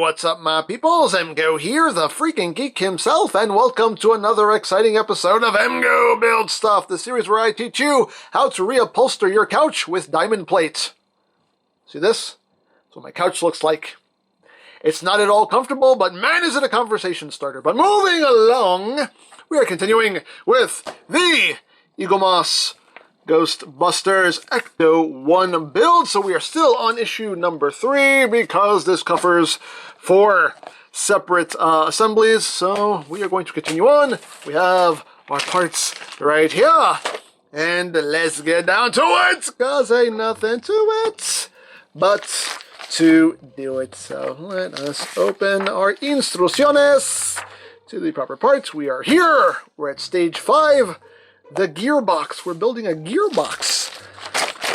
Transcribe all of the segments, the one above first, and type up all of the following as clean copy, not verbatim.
what's up, my peoples? EmGo here, the freaking geek himself, and welcome to another exciting episode of EmGo Build Stuff, the series where I teach you how to reupholster your couch with diamond plates. See this? That's what my couch looks like. It's not at all comfortable, but man, is it a conversation starter. But moving along, we are continuing with the Eaglemoss Ghostbusters ECTO-1 build. So we are still on issue number 3 because this covers 4 separate assemblies. So we are going to continue on. We have our parts right here. And let's get down to it, because ain't nothing to it but to do it. So let us open our instrucciones to the proper parts. We are here. We're at stage 5. The gearbox. We're building a gearbox.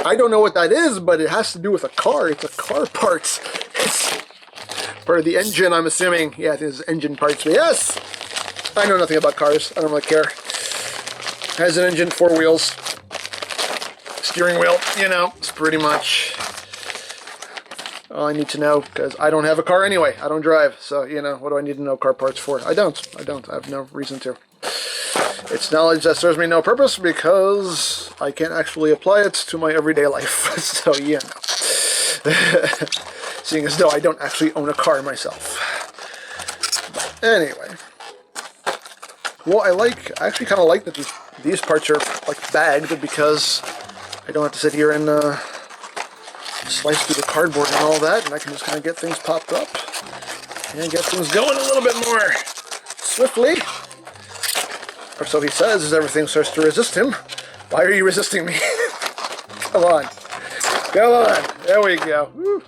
I don't know what that is, but it has to do with a car. It's a car part. It's part of the engine, I'm assuming. Yeah, I think it's engine parts. But yes, I know nothing about cars. I don't really care. Has an engine, 4 wheels, steering wheel. You know, it's pretty much all I need to know, because I don't have a car anyway. I don't drive, so, you know, what do I need to know car parts for? I don't. I have no reason to. It's knowledge that serves me no purpose because I can't actually apply it to my everyday life. So, you know. Seeing as though I don't actually own a car myself. But anyway. Well, I actually kind of like that these parts are like bagged, because I don't have to sit here and slice through the cardboard and all that, and I can just kind of get things popped up and get things going a little bit more swiftly. Or so he says, as everything starts to resist him. Why are you resisting me? Come on. Go on. There we go. Woo.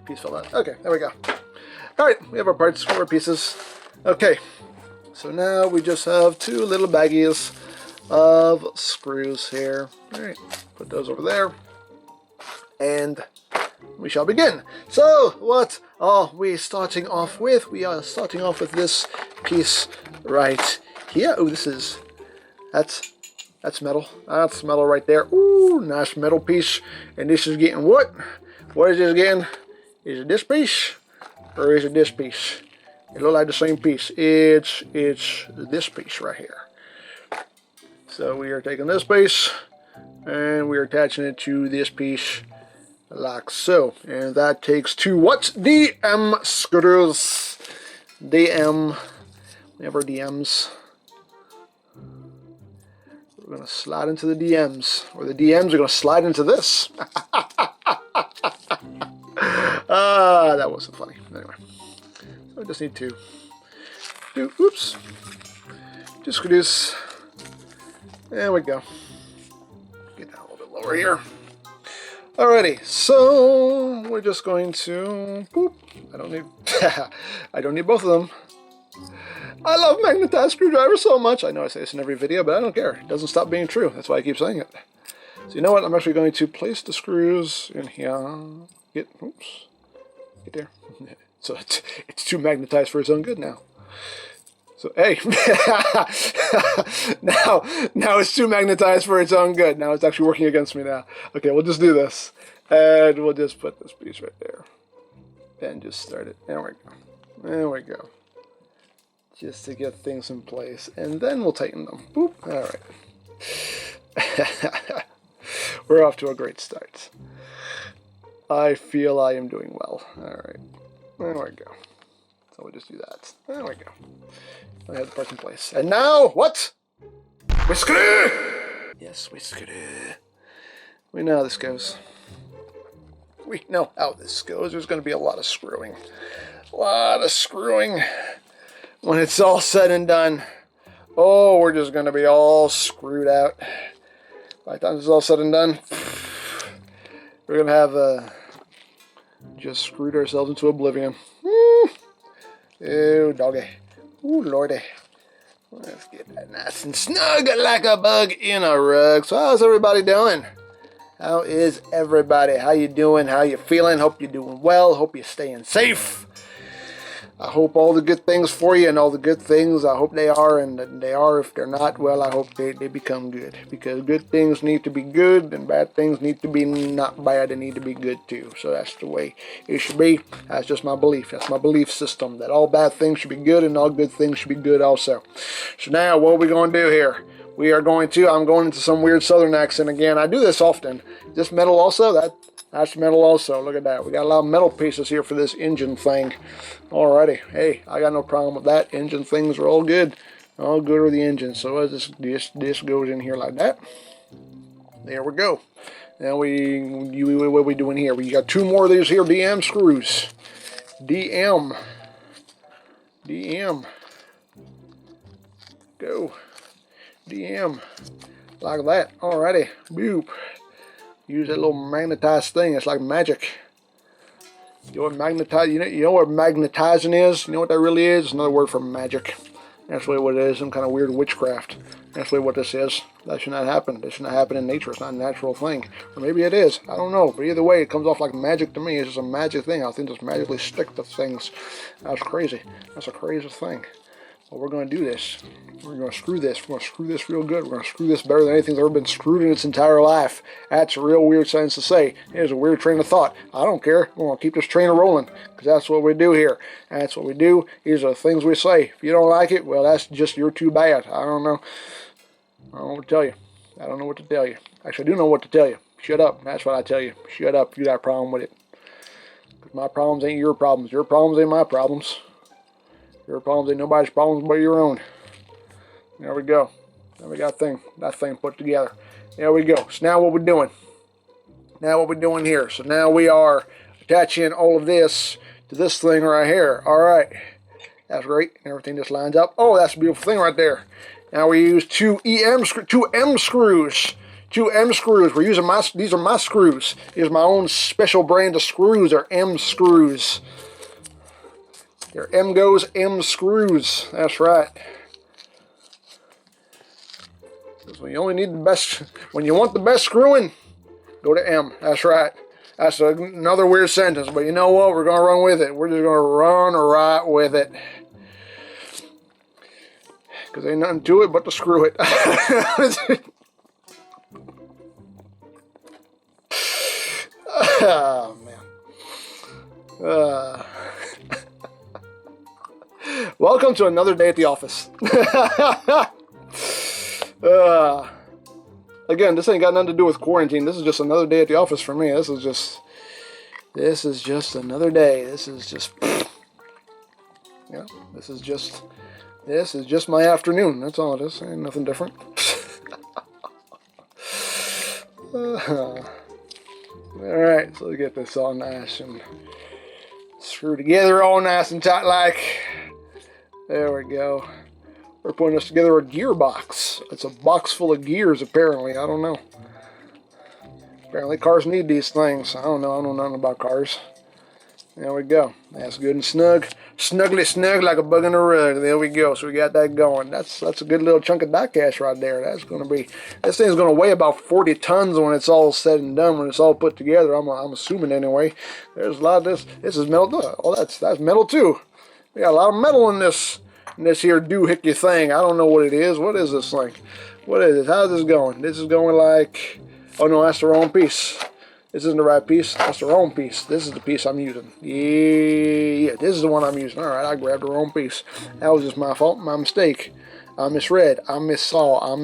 Piece fell out. Okay, there we go. Alright, we have our parts, 4 pieces. Okay, so now we just have 2 little baggies of screws here. Alright, put those over there. And we shall begin. So, what are we starting off with? We are starting off with this piece right here. Oh, that's metal. That's metal right there. Ooh, nice metal piece. And this is getting what? What is this again? Is it this piece? Or is it this piece? It looks like the same piece. It's this piece right here. So we are taking this piece and we are attaching it to this piece like so. And that takes 2 what? DM screws. DM. Never DMs. We're going to slide into the DMs. Or the DMs are going to slide into this. That wasn't funny. Anyway. So I just need to do, oops. Just screws. There we go. Get down a little bit lower here. Alrighty, so we're just going to, boop. I don't need both of them. I love magnetized screwdrivers so much. I know I say this in every video, but I don't care. It doesn't stop being true. That's why I keep saying it. So you know what? I'm actually going to place the screws in here. Oops. Get there. So it's too magnetized for its own good now. So, hey. now it's too magnetized for its own good. Now it's actually working against me now. Okay, we'll just do this. And we'll just put this piece right there. And just start it. There we go. There we go. Just to get things in place, and then we'll tighten them. Boop. All right. We're off to a great start. I feel I am doing well. All right. There we go. So we'll just do that. There we go. I have the parts in place. And now, what? We screw! Yes, we screw. We know how this goes. We know how this goes. There's going to be a lot of screwing. A lot of screwing. When it's all said and done, oh, we're just going to be all screwed out. By the time it's all said and done, we're going to have just screwed ourselves into oblivion. Ew, doggy. Ooh, lordy. Let's get that nice and snug like a bug in a rug. So how's everybody doing? How is everybody? How you doing? How you feeling? Hope you're doing well. Hope you're staying safe. I hope all the good things for you, and all the good things, I hope they are, and they are. If they're not, well, I hope they become good. Because good things need to be good, and bad things need to be not bad. They need to be good too. So that's the way it should be. That's just my belief. That's my belief system, that all bad things should be good, and all good things should be good also. So now, what are we going to do here? I'm going into some weird southern accent again. I do this often. This metal also, that's metal also. Look at that. We got a lot of metal pieces here for this engine thing. Alrighty. Hey, I got no problem with that. Engine things are all good. All good with the engine. So this goes in here like that. There we go. Now what are we doing here? We got two more of these here DM screws. DM. Go. DM. Like that. Alrighty. Boop. Use that little magnetized thing. It's like magic. You know what magnetizing is? You know what that really is? It's another word for magic. That's really what it is. Some kind of weird witchcraft. That's really what this is. That should not happen. This should not happen in nature. It's not a natural thing. Or maybe it is. I don't know. But either way, it comes off like magic to me. It's just a magic thing. I think just magically stick to things. That's crazy. That's a crazy thing. Well, we're going to do this. We're going to screw this. We're going to screw this real good. We're going to screw this better than anything's ever been screwed in its entire life. That's a real weird sentence to say. It's a weird train of thought. I don't care. We're going to keep this train rolling, because that's what we do here. That's what we do. These are the things we say. If you don't like it, well, that's just you're too bad. I don't know. I don't know what to tell you. I don't know what to tell you. Actually, I do know what to tell you. Shut up. That's what I tell you. Shut up if you got a problem with it. Because my problems ain't your problems. Your problems ain't my problems. Your problems ain't nobody's problems but your own. There we go. Now we got that thing put together. There we go. So now what we're doing. Here. So now we are attaching all of this to this thing right here. Alright. That's great. Everything just lines up. Oh, that's a beautiful thing right there. Now we use two M screws. We're using these are my screws. These are my own special brand of screws. They're M screws. They're EmGo's M screws. That's right. So you only need the best. When you want the best screwing, go to M. That's right. That's another weird sentence, but you know what? We're going to run with it. We're just going to run right with it. Because ain't nothing to it but to screw it. Oh, man. Welcome to another day at the office. Again, this ain't got nothing to do with quarantine. This is just another day at the office for me. This is just another day. This is just my afternoon. That's all it is. Ain't nothing different. Alright, so let's get this all nice and screwed together all nice and tight like. There we go. We're putting this together a gearbox. It's a box full of gears, apparently. I don't know. Apparently cars need these things. I don't know. I don't know nothing about cars. There we go. That's good and snug. Snugly snug like a bug in a rug. There we go. So we got that going. That's a good little chunk of die cast right there. That's going to be... This thing's going to weigh about 40 tons when it's all said and done, when it's all put together. I'm assuming anyway. There's a lot of this. This is metal. Oh, that's metal too. We got a lot of metal in this here doohickey thing. I don't know what it is. What is this thing? What is it? How's this going? This is going like... Oh no, that's the wrong piece. This isn't the right piece. That's the wrong piece. This is the piece I'm using. Yeah, this is the one I'm using. Alright, I grabbed the wrong piece. That was just my fault, my mistake. I misread. I missaw. I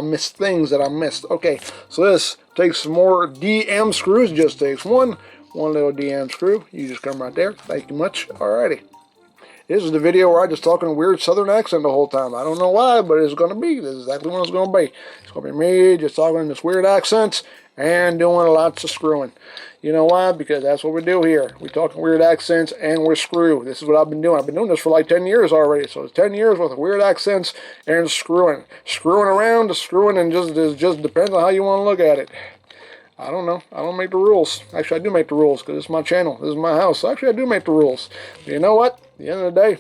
missed things that I missed. Okay, so this takes some more DM screws. Just takes one little DM screw. You just come right there. Thank you much. Alrighty. This is the video where I just talk in a weird southern accent the whole time. I don't know why, but it's going to be. This is exactly what it's going to be. It's going to be me just talking in this weird accent and doing lots of screwing. You know why? Because that's what we do here. We talk in weird accents and we screw. This is what I've been doing. I've been doing this for like 10 years already. So it's 10 years worth of weird accents and screwing. Screwing around, screwing, and it just depends on how you want to look at it. I don't know. I don't make the rules. Actually, I do make the rules because it's my channel. This is my house. So actually, I do make the rules. But you know what? At the end of the day,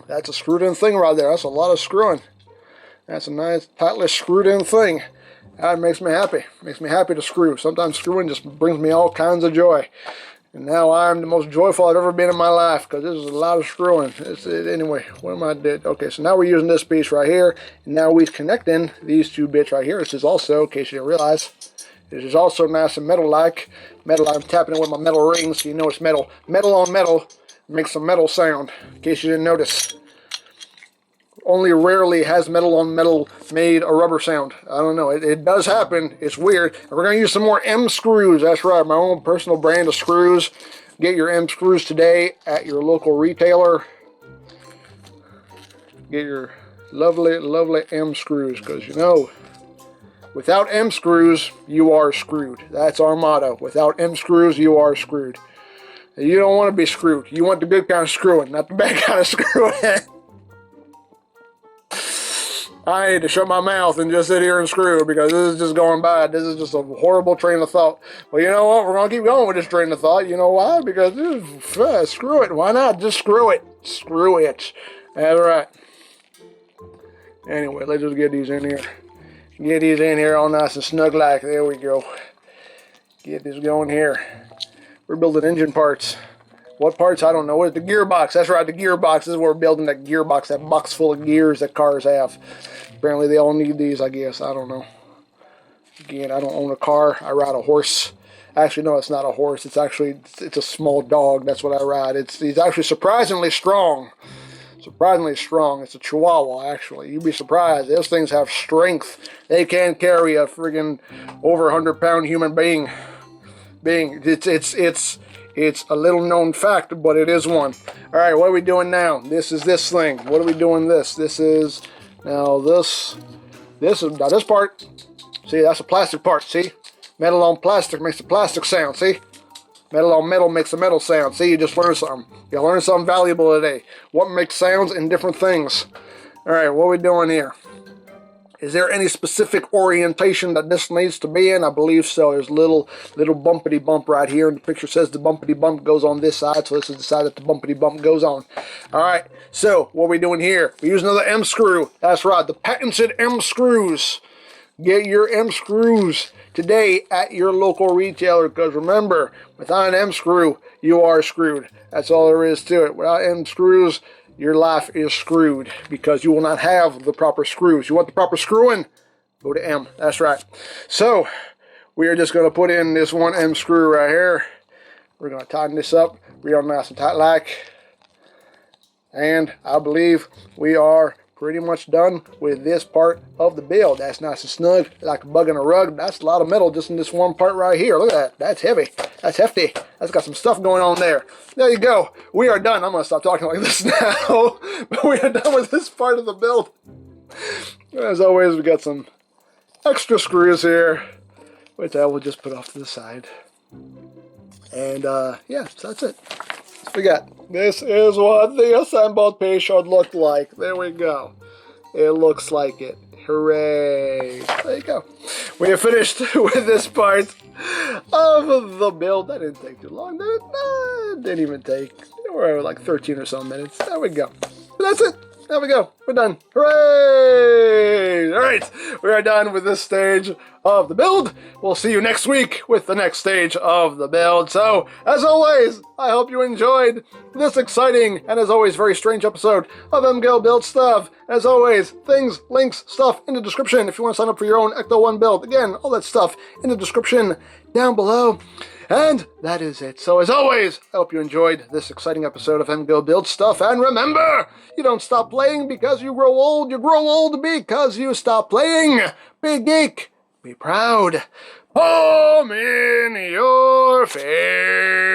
that's a screwed in thing right there. That's a lot of screwing. That's a nice, tightly screwed in thing. That makes me happy. Makes me happy to screw. Sometimes screwing just brings me all kinds of joy. And now I'm the most joyful I've ever been in my life, because this is a lot of screwing. Anyway, what am I did? Okay, so now we're using this piece right here, and now we're connecting these two bits right here. This is also, in case you didn't realize, this is also nice and metal-like. Metal, I'm tapping it with my metal ring, so you know it's metal. Metal on metal makes a metal sound, in case you didn't notice. Only rarely has metal on metal made a rubber sound. I don't know. It does happen. It's weird. And we're going to use some more M screws. That's right. My own personal brand of screws. Get your M screws today at your local retailer. Get your lovely, lovely M screws. Because, you know, without M screws, you are screwed. That's our motto. Without M screws, you are screwed. You don't want to be screwed. You want the good kind of screwing, not the bad kind of screwing. I need to shut my mouth and just sit here and screw, because this is just going bad. This is just a horrible train of thought. Well, you know what? We're going to keep going with this train of thought. You know why? Because screw it. Why not? Just screw it. Screw it. That's right. Anyway, let's just get these in here. Get these in here all nice and snug like. There we go. Get this going here. We're building engine parts. What parts? I don't know. What is the gearbox? That's right, the gearbox. This is where we're building that gearbox, that box full of gears that cars have. Apparently they all need these, I guess. I don't know. Again, I don't own a car. I ride a horse. Actually, no, it's not a horse. It's a small dog. That's what I ride. He's actually surprisingly strong. Surprisingly strong. It's a Chihuahua, actually. You'd be surprised. Those things have strength. They can carry a friggin' over 100-pound human being. It's a little known fact, but it is one. All right, what are we doing now? This is this thing. What are we doing this? This is, now this part. See, that's a plastic part, see? Metal on plastic makes a plastic sound, see? Metal on metal makes a metal sound. See, you just learned something. You learned something valuable today. What makes sounds in different things. All right, what are we doing here? Is there any specific orientation that this needs to be in? I believe so. There's a little bumpity bump right here, and the picture says the bumpity bump goes on this side, so this is the side that the bumpity bump goes on. All right, so what are we doing here? We use another M screw. That's right, the patented M screws. Get your M screws today at your local retailer, because remember, without an M screw, you are screwed. That's all there is to it. Without M screws, your life is screwed, because you will not have the proper screws. You want the proper screwing? Go to M. That's right. So, we are just going to put in this one M screw right here. We're going to tighten this up real nice and tight like. And I believe we are pretty much done with this part of the build. That's nice and snug, like a bug in a rug. That's a lot of metal just in this one part right here. Look at that. That's heavy. That's hefty. That's got some stuff going on there. There you go. We are done. I'm going to stop talking like this now. But we are done with this part of the build. As always, we got some extra screws here, which I will just put off to the side. And yeah, so that's it. We got, this is what the assembled piece should look like. There we go. It looks like it. Hooray. There you go. We have finished with this part of the build. That didn't take too long, did it? No, it didn't even take. We're like 13 or so minutes. There we go. That's it. There we go. We're done. Hooray! All right. We are done with this stage of the build. We'll see you next week with the next stage of the build. So, as always, I hope you enjoyed this exciting and, as always, very strange episode of EmGo Build Stuff. As always, things, links, stuff in the description if you want to sign up for your own ECTO-1 build. Again, all that stuff in the description down below. And that is it. So as always, I hope you enjoyed this exciting episode of EmGo Build Stuff. And remember, you don't stop playing because you grow old. You grow old because you stop playing. Be geek. Be proud. Palm in your face.